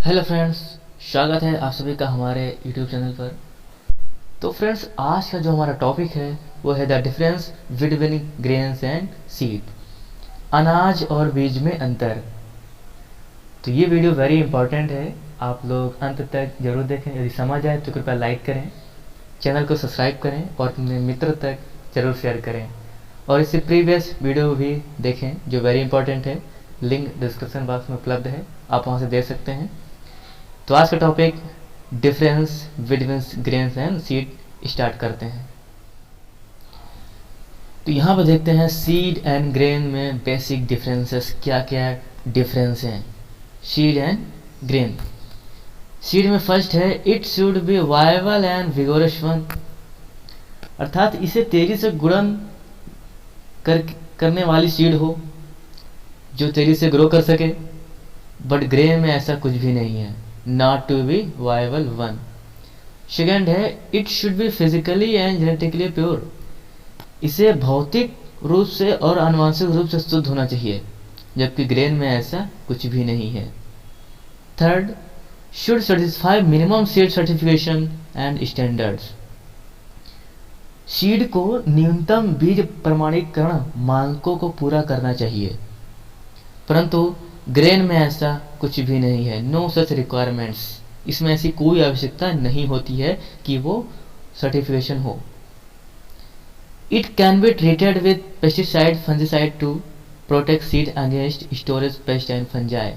Hello friends, स्वागत है आप सभी का हमारे यूट्यूब चैनल पर। तो फ्रेंड्स, आज का जो हमारा टॉपिक है वो है the difference between grains and seed, अनाज और बीज में अंतर। तो ये वीडियो वेरी इंपॉर्टेंट है, आप लोग अंत तक जरूर देखें। यदि समझ आए तो कृपया लाइक करें, चैनल को सब्सक्राइब करें और अपने मित्र तक जरूर शेयर करें। और इससे प्रीवियस वीडियो भी देखें जो वेरी इंपॉर्टेंट है, लिंक डिस्क्रिप्शन बॉक्स में उपलब्ध है, आप वहाँ से देख सकते हैं। तो आज का topic difference between grains and seed start करते हैं। तो यहाँ पर देखते हैं सीड एंड ग्रेन में बेसिक डिफरेंसेस क्या क्या डिफरेंस हैं सीड एंड ग्रेन। सीड में फर्स्ट है it should B viable and vigorous one, अर्थात इसे तेजी से गुणन करने वाली सीड हो जो तेजी से ग्रो कर सके। बट ग्रेन में ऐसा कुछ भी नहीं है, not to be viable one. Second है it should be physically and genetically pure, इसे भौतिक रूप से और आनुवंशिक रूप से शुद्ध होना चाहिए, जबकि ग्रेन में ऐसा कुछ भी नहीं है। Third, should satisfy minimum seed certification and standards, seed को न्यूनतम बीज प्रमाणीकरण मानकों को पूरा करना चाहिए, परंतु ग्रेन में ऐसा कुछ भी नहीं है, नो सच रिक्वायरमेंट्स, इसमें ऐसी कोई आवश्यकता नहीं होती है कि वो सर्टिफिकेशन हो। It can be treated with pesticide fungicide to protect seed against storage pest and fungi,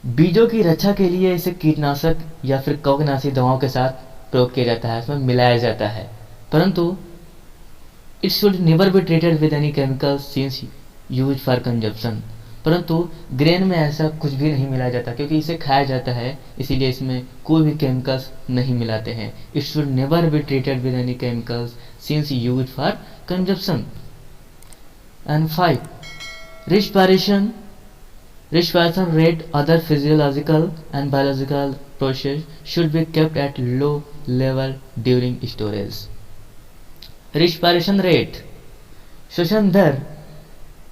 बीजों की रक्षा के लिए इसे कीटनाशक या फिर कवकनाशी दवाओं के साथ प्रयोग किया जाता है, इसमें मिलाया जाता है, परंतु it should never be treated with any chemical since use for consumption, परंतु ग्रेन में ऐसा कुछ भी नहीं मिलाया जाता क्योंकि इसे खाया जाता है, इसीलिए इसमें कोई भी केमिकल्स नहीं मिलाते हैं। It should never be treated with any chemicals since use for consumption. And 5, respiration rate other physiological and biological process should be kept at low level during storage. Respiration rate, श्वसन दर,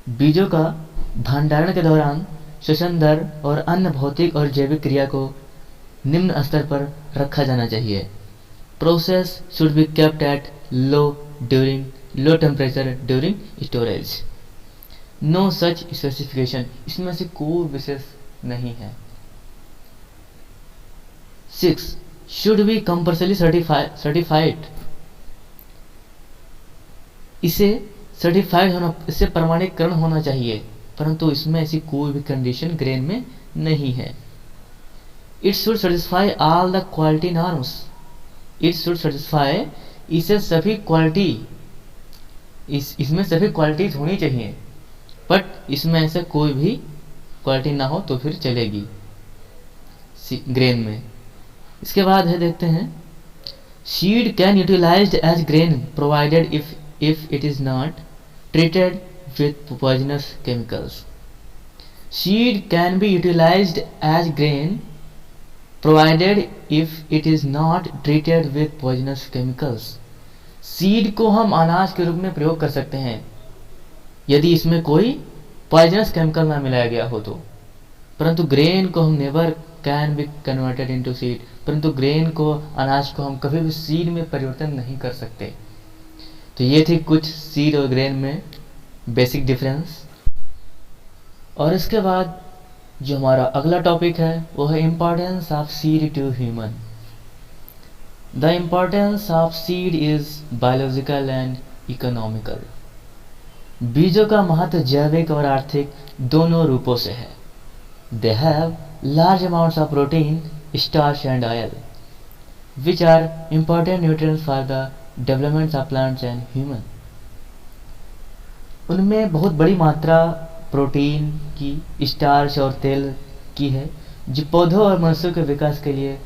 बीजों का भंडारण के दौरान श्वसन दर और अन्य भौतिक और जैविक क्रिया को निम्न स्तर पर रखा जाना चाहिए। Process should be kept at low temperature during storage. No such specification, इसमें से कोई विशेष नहीं है। 6, शुड बी कंपल्सरी सर्टिफाइड, इससे प्रमाणीकरण होना चाहिए, परंतु इसमें ऐसी कोई भी कंडीशन ग्रेन में नहीं है। It should satisfy all the quality norms, it should satisfy, इसे सभी क्वालिटी इसमें सभी क्वालिटीज होनी चाहिए, बट इसमें ऐसे कोई भी क्वालिटी ना हो तो फिर चलेगी ग्रेन में। इसके बाद है देखते हैं seed can utilized as grain provided if it is not treated with poisonous chemicals. Seed can be utilized as grain provided if it is not treated with poisonous chemicals. Seed को हम अनाज के रूप में प्रयोग कर सकते हैं यदि इसमें कोई पॉइजनस केमिकल ना मिलाया गया हो तो, परंतु ग्रेन को हम never can be converted into seed, परंतु ग्रेन को अनाज को हम कभी भी सीड में परिवर्तन नहीं कर सकते। तो ये थी कुछ सीड और ग्रेन में बेसिक डिफरेंस। और इसके बाद जो हमारा अगला टॉपिक है वो है importance of seed to human. The importance of seed is biological and economical. बीजों का महत्व जैविक और आर्थिक दोनों रूपों से है। They have large amounts of protein, starch and oil which are important nutrients for the development of plants and human. उनमें बहुत बड़ी मात्रा प्रोटीन की, स्टार्च और तेल की है जो पौधों और मनुष्यों के विकास के लिए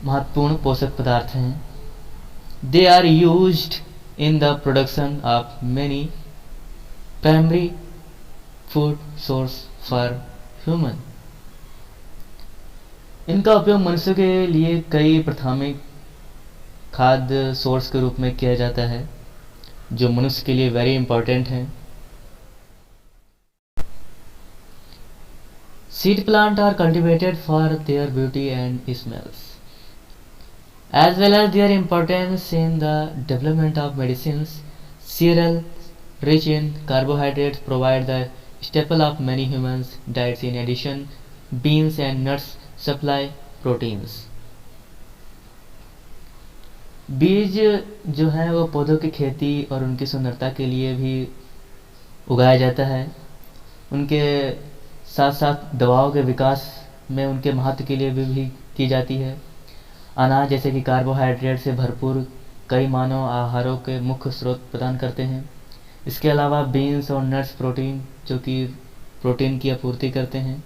महत्वपूर्ण पोषक पदार्थ हैं। They are used in the production of many primary food source for human. इनका उपयोग मनुष्यों के लिए कई प्राथमिक खाद्य सोर्स के रूप में किया जाता है जो मनुष्य के लिए वेरी इंपॉर्टेंट है। Seed plants are cultivated for their beauty and smells, as well as their importance in the development of medicines. Cereals, rich in carbohydrates, provide the staple of many humans' diets. In addition, beans and nuts supply proteins. बीज जो है वो पौधों की खेती और उनकी सुंदरता के लिए भी उगाया जाता है। उनके साथ साथ दवाओं के विकास में उनके महत्व के लिए भी की जाती है। अनाज जैसे कि कार्बोहाइड्रेट से भरपूर कई मानव आहारों के मुख्य स्रोत प्रदान करते हैं। इसके अलावा बीन्स और नट्स प्रोटीन जो कि प्रोटीन की आपूर्ति करते हैं।